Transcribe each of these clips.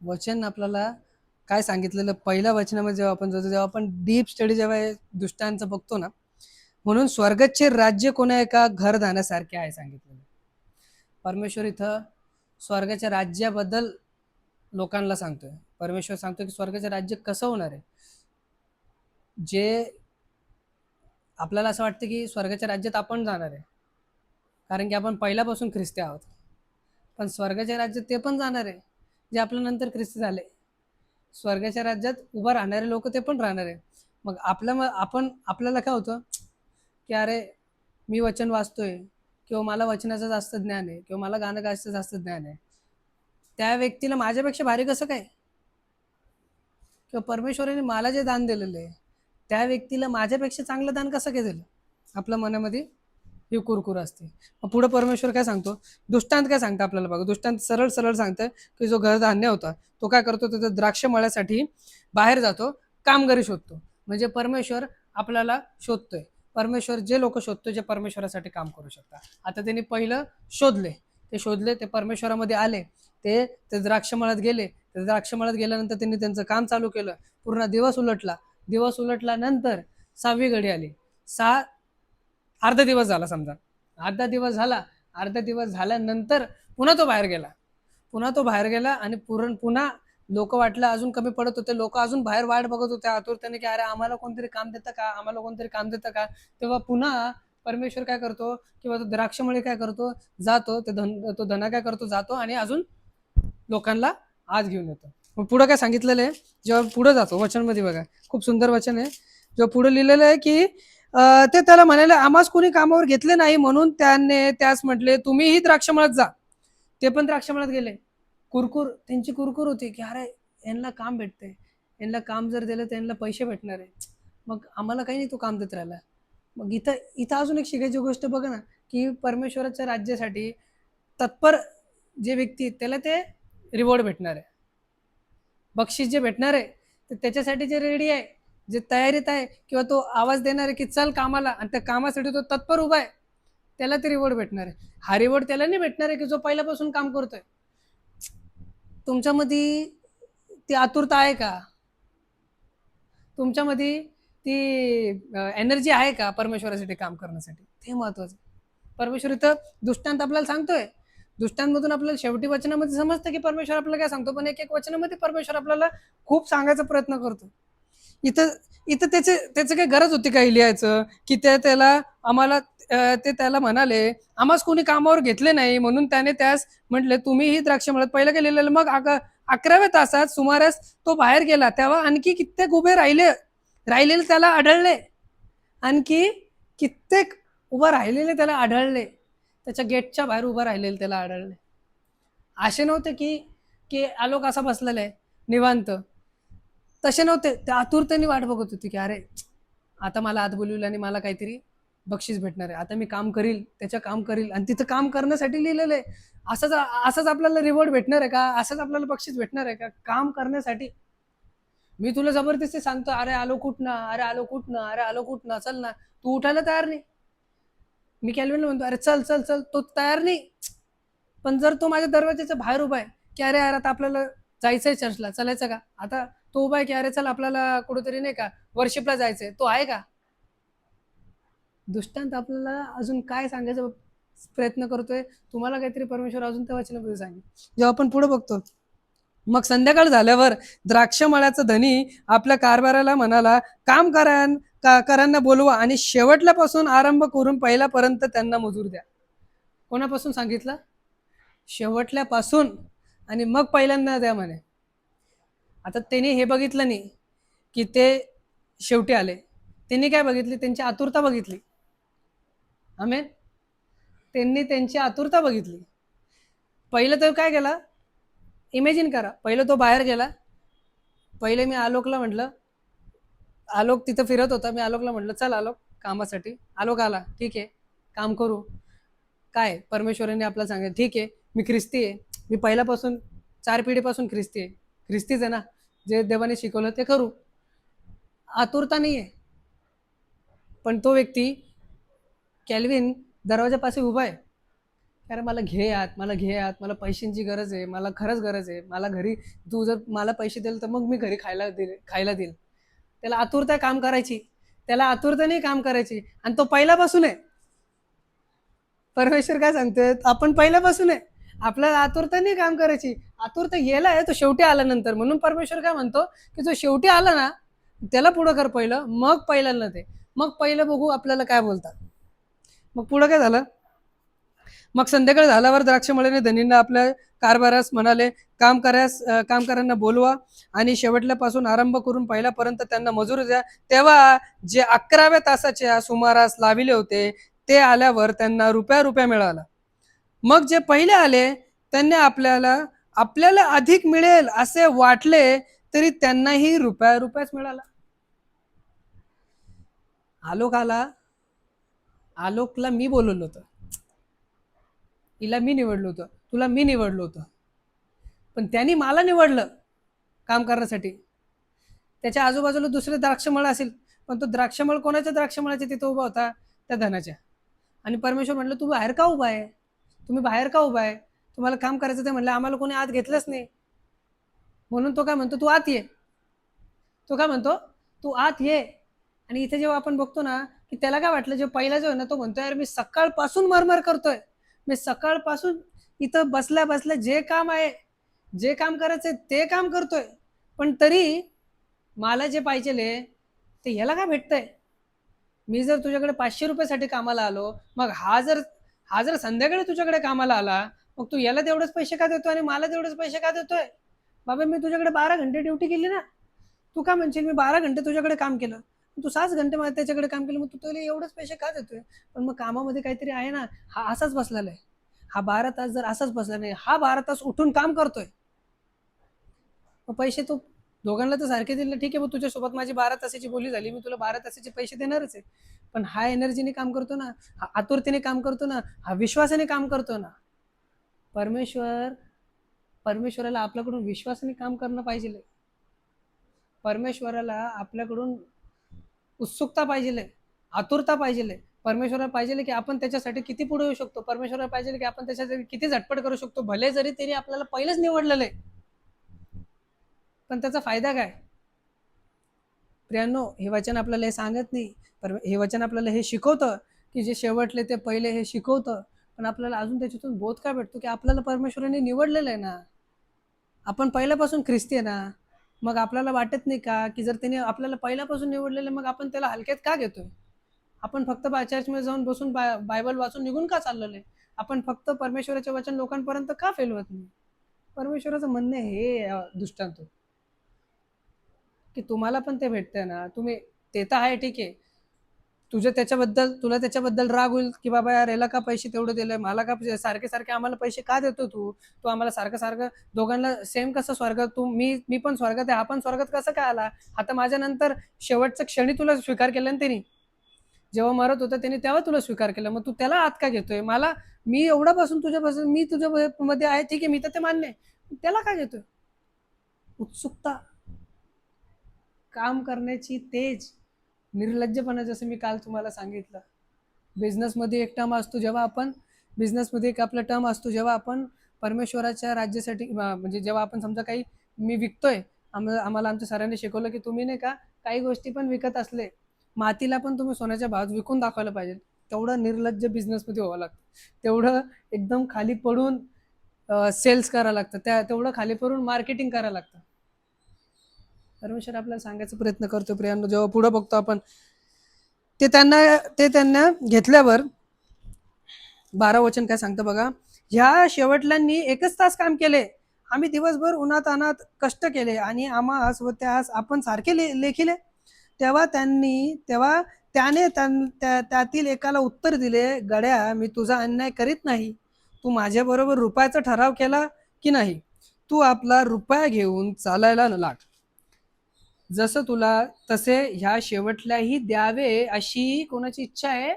वचन आपल्याला काय सांगितलेलं पहिल्या वचनामध्ये जेव्हा आपण जातो, जेव्हा आपण डीप स्टडी जेव्हा हे दृष्टांचं बघतो ना, म्हणून स्वर्गाचे राज्य कोणा एका घरदानासारखे आहे सांगितलेलं. परमेश्वर इथं स्वर्गाच्या राज्याबद्दल लोकांना सांगतोय. परमेश्वर सांगतोय की स्वर्गाचे राज्य कसं होणार आहे. जे आपल्याला असं वाटतं की स्वर्गाच्या राज्यात आपण जाणार आहे, कारण की आपण पहिल्यापासून ख्रिस्ती आहोत. पण स्वर्गाच्या राज्यात ते पण जाणार आहे जे आपल्या नंतर ख्रिस्ती झाले. स्वर्गाच्या राज्यात उभं राहणारे लोक ते पण राहणार आहे. मग आपल्याला काय होतं की अरे मी वचन वाचतोय, किंवा मला वचनाचं जास्त ज्ञान आहे, किंवा मला गाणं गायचं जास्त ज्ञान आहे, त्या व्यक्तीला माझ्यापेक्षा भारी कसं काय? किंवा परमेश्वराने मला जे दान दिलेलं आहे त्या व्यक्तीला माझ्यापेक्षा चांगलं दान कसं काय दिलं? आपल्या मनामध्ये ही कुरकुर असते. मग पुढे परमेश्वर काय सांगतो, दृष्टांत काय सांगतं आपल्याला बघा. दृष्टांत सरळ सरळ सांगतं की जो घरधान्य होता तो काय करतो, त्याचं द्राक्ष मळ्यासाठी बाहेर जातो, कामगारी शोधतो. म्हणजे परमेश्वर आपल्याला शोधतोय. परमेश्वर जे लोक शोधतो जे परमेश्वरासाठी काम करू शकतात. आता त्यांनी पहिलं शोधले, ते परमेश्वरामध्ये आले, ते द्राक्ष मळ्यात गेले. ते द्राक्ष मळ्यात गेल्यानंतर त्यांनी त्यांचं काम चालू केलं. पूर्ण दिवस उलटल्यानंतर 6वी घडी आली. अर्धा दिवस झाला समजा. अर्धा दिवस झाल्यानंतर पुन्हा तो बाहेर गेला आणि पुन्हा लोक वाटलं अजून कमी पडत होते. लोक अजून बाहेर वाट बघत होते आतुरतेने की अरे आम्हाला कोणतरी काम देतं का. तेव्हा पुन्हा परमेश्वर काय करतो, किंवा तो द्राक्षमळी काय करतो, तो धना काय करतो, जातो आणि अजून लोकांना आज घेऊन येतो. मग पुढे काय सांगितलेलं आहे, जेव्हा पुढे जातो वचनमध्ये बघा, खूप सुंदर वचन आहे. जेव्हा पुढे लिहिलेलं आहे की ते त्याला म्हणाले, आम्हास कोणी कामावर घेतले नाही, म्हणून त्याने त्यास म्हटले तुम्हीही द्राक्षमळ्यात जा. ते पण द्राक्षमळ्यात गेले. त्यांची कुरकुर होती की अरे यांना काम भेटते, यांना काम जर दिलं तर यांना पैसे भेटणार आहे, मग आम्हाला काही नाही तो काम देत राहिला. मग इथं अजून एक शिकायची गोष्ट बघा ना, की परमेश्वराच्या राज्यासाठी तत्पर जे व्यक्ती त्याला ते रिवॉर्ड भेटणार आहे, बक्षीस जे भेटणार आहे ते त्याच्यासाठी जे रेडी आहे, जे तयारीत आहे, किंवा तो आवाज देणार आहे की चल कामाला, आणि त्या कामासाठी तो तत्पर उभा आहे, त्याला ते रिवॉर्ड भेटणार आहे. हा रिवॉर्ड त्याला नाही भेटणार आहे की जो पहिल्यापासून काम करतोय. तुमच्यामध्ये ती आतुरता आहे का? तुमच्यामध्ये ती एनर्जी आहे का परमेश्वरासाठी काम करण्यासाठी? ते महत्वाचं. परमेश्वर इथं दृष्टांत आपल्याला सांगतोय. दृष्टांतमधून आपल्याला शेवटी वचनामध्ये समजतं की परमेश्वर आपल्याला काय सांगतो, पण एक एक वचनामध्ये परमेश्वर आपल्याला खूप सांगायचा प्रयत्न करतो. इथं इथं त्याचं काही गरज होती का लिहायचं, की ते त्याला म्हणाले आम्हास कोणी कामावर घेतले नाही, म्हणून त्याने त्यास म्हटले तुम्हीही द्राक्ष मळ्यात. पहिलं काय लिहिलेलं, मग 11व्या तासात सुमारास तो बाहेर गेला, तेव्हा आणखी कित्येक उभे राहिलेले त्याला आढळले. आणखी कित्येक उभं राहिलेले त्याला आढळले. त्याच्या गेटच्या बाहेर उभं राहिलेले त्याला आढळले. असे नव्हते की की आलोक असा बसलेला आहे निवांत, तसे नव्हते. त्या आतुरतेने वाट बघत होती की अरे आता मला आत बोलवलं आणि मला काहीतरी बक्षीस भेटणार आहे, आता मी काम करील, त्याचं काम करील. आणि तिथं काम करण्यासाठी लिहिलेलं आहे. असंच आपल्याला रिवॉर्ड भेटणार आहे का? असंच आपल्याला बक्षीस भेटणार आहे का? काम करण्यासाठी. मी तुला जबरदस्ती सांगतो अरे आलो कुठनं, चल ना, तू उठायला तयार नाही. मी कॅल्विनला म्हणतो अरे चल चल चल, तो तयार नाही. पण जर तो माझ्या दरवाजाच्या बाहेर उभा आहे की अरे यार आता आपल्याला जायचंय चर्चला, चालायचं का? आता तो उभा आहे की अरे चल आपल्याला कुठेतरी नाही का वर्शिपला जायचंय, तो आहे का? दृष्टांत आपल्याला अजून काय सांगायचा प्रयत्न करतोय, तुम्हाला काहीतरी परमेश्वर अजून त्या वचनामध्ये सांगेल. जेव्हा आपण पुढे बघतो, मग संध्याकाळ झाल्यावर द्राक्ष मळ्याचा धनी आपल्या कारभाराला म्हणाला, कामगारांना बोलवा आणि शेवटल्यापासून आरंभ करून पहिल्यापर्यंत त्यांना मजूर द्या. कोणापासून सांगितलं? शेवटल्यापासून, आणि मग पहिल्यांदा द्या म्हणे. आता त्यांनी हे बघितलं नाही की ते शेवटी आले. त्यांनी काय बघितली? त्यांची आतुरता बघितली. आमेन. त्यांनी त्यांची आतुरता बघितली. पहिलं तर काय केलं, इमॅजिन करा. पहिलं तो बाहेर गेला. पहिले मी आलोकला म्हटलं, आलोक तिथं फिरत होता, मी आलोकला म्हटलं चल आलोक कामासाठी. आलोक आला, ठीक आहे काम करू. काय परमेश्वरांनी आपल्याला सांगितलं, ठीक आहे मी ख्रिस्ती आहे, मी पहिल्यापासून 4 पिढीपासून ख्रिस्तीच आहे ना, जे देवाने शिकवलं ते करू. आतुरता नाही आहे. पण तो व्यक्ती कॅल्विन दरवाजापाशी उभा आहे अरे मला घे आत, मला घे आत, मला पैशांची गरज आहे, मला खरंच गरज आहे, मला घरी तू जर मला पैसे दिले तर मग मी घरी खायला देईल. त्याला आतुरता आहे काम करायची, त्याला आतुरतेने काम करायची, आणि तो पहिल्यापासून आहे. परमेश्वर काय सांगतोय, आपण पहिल्यापासून आहे, आपल्याला आतुरतेने काम करायची. आतुरता गेला आहे तो शेवटी आल्यानंतर, म्हणून परमेश्वर काय म्हणतो की जो शेवटी आला ना त्याला पुढं कर पहिलं, मग पहिल्यांदा ते, मग पहिलं बघू आपल्याला काय बोलतात. मग पुढं काय झालं, मग संध्याकाळ झाल्यावर द्राक्षमळ्याने धनींना आपल्या कारभारास म्हणाले, कामगारांना बोलवा आणि शेवटल्यापासून आरंभ करून पहिल्यापर्यंत त्यांना मजूर द्या. तेव्हा जे 11व्या तासाच्या सुमारास लाविले होते ते आल्यावर त्यांना रुपया मिळाला. मग जे पहिले आले त्यांनी आपल्याला अधिक मिळेल असे वाटले, तरी त्यांनाही रुपयाच मिळाला. आलोकला मी बोलवलं होतं, हिला मी निवडलो होतं, तुला मी निवडलो होतं, पण त्यांनी मला निवडलं काम करण्यासाठी. त्याच्या आजूबाजूला दुसरे द्राक्षमळ असेल, पण तो द्राक्षमळ कोणाच्या द्राक्षमळाच्या तिथं उभा होता, त्या धनाच्या. आणि परमेश्वर म्हटलं, तू बाहेर का उभा आहे, तुम्ही बाहेर का उभा आहे, तुम्हाला काम करायचं ते म्हणलं, आम्हाला कोणी आत घेतलंच नाही. म्हणून तो काय म्हणतो, तू आत ये. तो काय म्हणतो, तू आत ये. आणि इथे जेव्हा आपण बघतो ना की त्याला काय वाटलं, जे पहिला जो आहे ना तो म्हणतोय, यार मी सकाळपासून मरमर करतोय, मी सकाळपासून इथं बसल्या बसल्या जे काम आहे, जे काम करायचंय ते काम करतोय, पण तरी मला जे पाहिजे ते ह्याला काय भेटतंय. मी जर तुझ्याकडे 500 रुपयासाठी कामाला आलो, मग हा जर संध्याकाळी तुझ्याकडे कामाला आला, मग तू याला तेवढेच पैसे का देतोय आणि मला तेवढेच पैसे का देतोय. बाबा मी तुझ्याकडे 12 घंटे ड्युटी केली ना, तू काय म्हणशील मी 12 घंटे तुझ्याकडे काम केलं, तू 6 घंटे मला त्याच्याकडे काम केलं, मग तू त्याला एवढेच पैसे का देतोय. पण मग कामामध्ये काहीतरी आहे ना, हा असाच बसलेला आहे, हा 12 तास जर असाच बसला नाही, हा 12 तास उठून काम करतोय, मग पैसे तू दोघांना तर सारखे दिले, ठीक आहे, मग तुझ्यासोबत माझी 12 तासाची बोली झाली, मी तुला 12 तासाचे पैसे देणारच आहे. पण हा एनर्जीने काम करतो ना, हा आतुरतेने काम करतो ना, हा विश्वासाने काम करतो ना. परमेश्वराला आपल्याकडून विश्वासाने काम करणं पाहिजे. परमेश्वराला आपल्याकडून उत्सुकता पाहिजे, आतुरता पाहिजे. परमेश्वराला पाहिजे की आपण त्याच्यासाठी किती पुढे येऊ शकतो, परमेश्वराला पाहिजे की आपण त्याच्यासाठी किती झटपट करू शकतो, भले जरी त्यांनी आपल्याला पहिलेच निवडलेलं आहे, पण त्याचा फायदा काय. प्रियांनो, हे वचन आपल्याला हे सांगत नाही, हे वचन आपल्याला हे शिकवतं की जे शेवटले ते पहिले हे शिकवतं, पण आपल्याला अजून त्याच्यातून बोध काय भेटतो की आपल्याला परमेश्वराने निवडलेलं आहे ना, आपण पहिल्यापासून ख्रिस्ती आहे ना. मग आपल्याला वाटत नाही का की जर त्याने आपल्याला पहिल्यापासून निवडलेलं, मग आपण त्याला हलक्यात का घेतोय. आपण फक्त चर्चमध्ये जाऊन बसून बायबल वाचून निघून का चाललेलं आहे. आपण फक्त परमेश्वराचे वचन लोकांपर्यंत का फैलवत नाही. परमेश्वराचं म्हणणं हे दृष्टांत की तुम्हाला पण ते भेटतंय ना, तुम्ही ते तर आहे, ठीक आहे, तुला त्याच्याबद्दल राग होईल की बाबा यार याला का पैसे तेवढे दिले, मला का सारखे सारखे आम्हाला पैसे का देतो तू आम्हाला सारखं सारखं दोघांना सेम कसं स्वर्गात, मी पण स्वर्गात आहे, हा पण स्वर्गात कसं काय आला. आता माझ्या नंतर शेवटच्या क्षणी तुला स्वीकार केलं ना त्यांनी, जेव्हा मरत होतं त्यांनी तेव्हा तुला स्वीकार केलं, मग तू त्याला आत का घेतोय. मी एवढापासून तुझ्यापासून मी तुझ्या मध्ये आहे, ठीक आहे, मी तर ते मान्य आहे, त्याला काय घेतोय. उत्सुकता, काम करण्याची तेज, निर्लज्जपणा, जसं मी काल तुम्हाला सांगितलं. बिझनेसमध्ये एक टर्म असतो जेव्हा आपण बिझनेसमध्ये एक आपला टर्म असतो जेव्हा आपण परमेश्वराच्या राज्यासाठी, म्हणजे जेव्हा आपण समजा काही मी विकतोय, आम्हाला आमच्या सरांनी शिकवलं की तुम्ही नाही का काही गोष्टी पण विकत असले, मातीला पण तुम्ही सोन्याच्या भावात विकून दाखवायला पाहिजे. तेवढं निर्लज्ज बिझनेसमध्ये व्हावं लागतं, तेवढं एकदम खाली पडून सेल्स करायला लागतं, तेवढं खाली पडून मार्केटिंग करायला लागतं. परमेश्वर आपल्याला सांगायचा प्रयत्न करतो प्रियांनो. जेव्हा पुढे बघतो आपण ते त्यांना घेतल्यावर 12 वचन काय सांगतं बघा, ह्या शेवटल्यांनी 1 तास काम केले, आम्ही दिवसभर उन्हात अनात कष्ट केले आणि आम्हास व त्यास आपण सारखे लेखिले. तेव्हा त्याने त्यातील एकाला उत्तर दिले, गड्या, मी तुझा अन्याय करीत नाही, तू माझ्याबरोबर रुपयाचा ठराव केला की नाही. तू आपला रुपया घेऊन चालायला लाग, जसं तुला तसे ह्या शेवटल्याही द्यावे अशी कोणाची इच्छा आहे,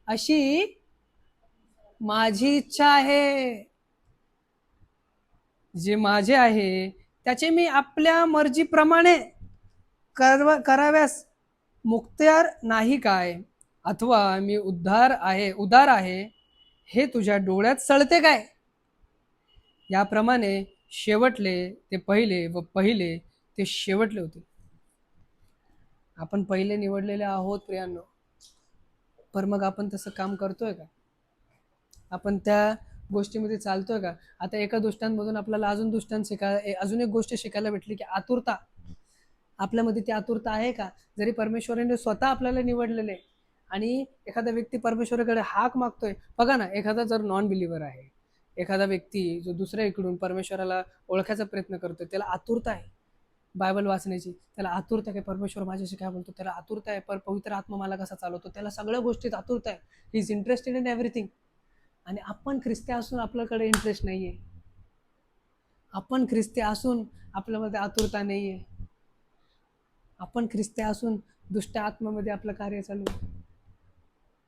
अशी माझी इच्छा आहे. जे माझे आहे त्याचे मी आपल्या मर्जीप्रमाणे कराव्यास मुक्त्यार नाही काय, अथवा मी उदार आहे हे तुझ्या डोळ्यात सळते काय? याप्रमाणे शेवटले ते पहिले व पहिले ते शेवटले होते. आपण पहिले निवडलेले आहोत प्रियांनो, पर मग आपण तसं काम करतोय का? आपण त्या गोष्टीमध्ये चालतोय का? आता एका दुष्टांमधून आपल्याला अजून अजून एक गोष्ट शिकायला भेटली की आतुरता. आपल्यामध्ये ती आतुरता आहे का? जरी परमेश्वराने स्वतः आपल्याला निवडलेले आणि एखादा व्यक्ती परमेश्वराकडे हाक मागतोय, बघा ना, एखादा जर नॉन बिलिव्हर आहे, एखादा व्यक्ती जो दुसऱ्या इकडून परमेश्वराला ओळखायचा प्रयत्न करतोय, त्याला आतुरता आहे बायबल वाचण्याची, त्याला आतुरता आहे परमेश्वर माझ्याशी काय बोलतो, त्याला आतुरता आहे पवित्र आत्मा मला कसा चालवतो, त्याला सगळ्या गोष्टीत आतुरता आहे. He is interested in everything. आणि आपण ख्रिस्ती असून आपल्याकडे इंटरेस्ट नाहीये. आपण ख्रिस्ती असून आपल्यामध्ये आतुरता नाहीये. आपण ख्रिस्ती असून दुष्ट आत्म्यामध्ये आपलं कार्य चालू आहे.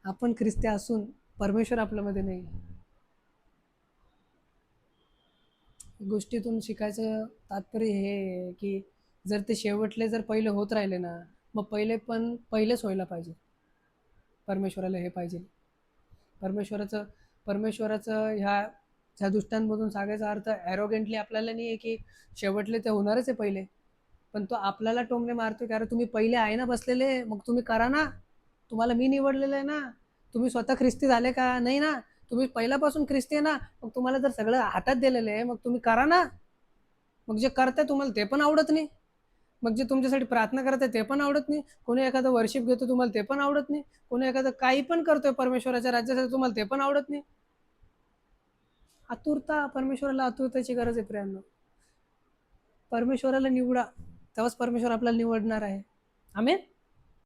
आपण ख्रिस्ती असून परमेश्वर आपल्यामध्ये नाही. गोष्टीतून शिकायचं तात्पर्य हे आहे की जर ते शेवटले जर पहिले होत राहिले ना, मग पहिलेच व्हायला पाहिजे. परमेश्वराला हे पाहिजे. परमेश्वराचं ह्या दुष्टांमधून सांगायचा अर्थ ॲरोगेंटली आपल्याला नाही आहे की शेवटले ते होणारच आहे पहिले, पण तो आपल्याला टोमणे मारतो की अरे तुम्ही पहिले आहे ना बसलेले, मग तुम्ही करा ना, तुम्हाला मी निवडलेलं आहे ना, तुम्ही स्वतः ख्रिस्ती झाले का नाही ना, तुम्ही पहिल्यापासून ख्रिस्ती आहे ना, मग तुम्हाला जर सगळं हातात दिलेलं आहे मग तुम्ही करा ना. मग जे करताय तुम्हाला ते पण आवडत नाही, मग जे तुमच्यासाठी प्रार्थना करताय ते पण आवडत नाही, कोणी एखादं वर्शिप घेतो तुम्हाला ते पण आवडत नाही, कोणी एखादं काही पण करतोय परमेश्वराच्या राज्यासाठी तुम्हाला ते पण आवडत नाही. आतुरता, परमेश्वराला आतुरतेची गरज आहे प्रियांनो. परमेश्वराला निवडा, तेव्हाच परमेश्वर आपल्याला निवडणार आहे. आमेन.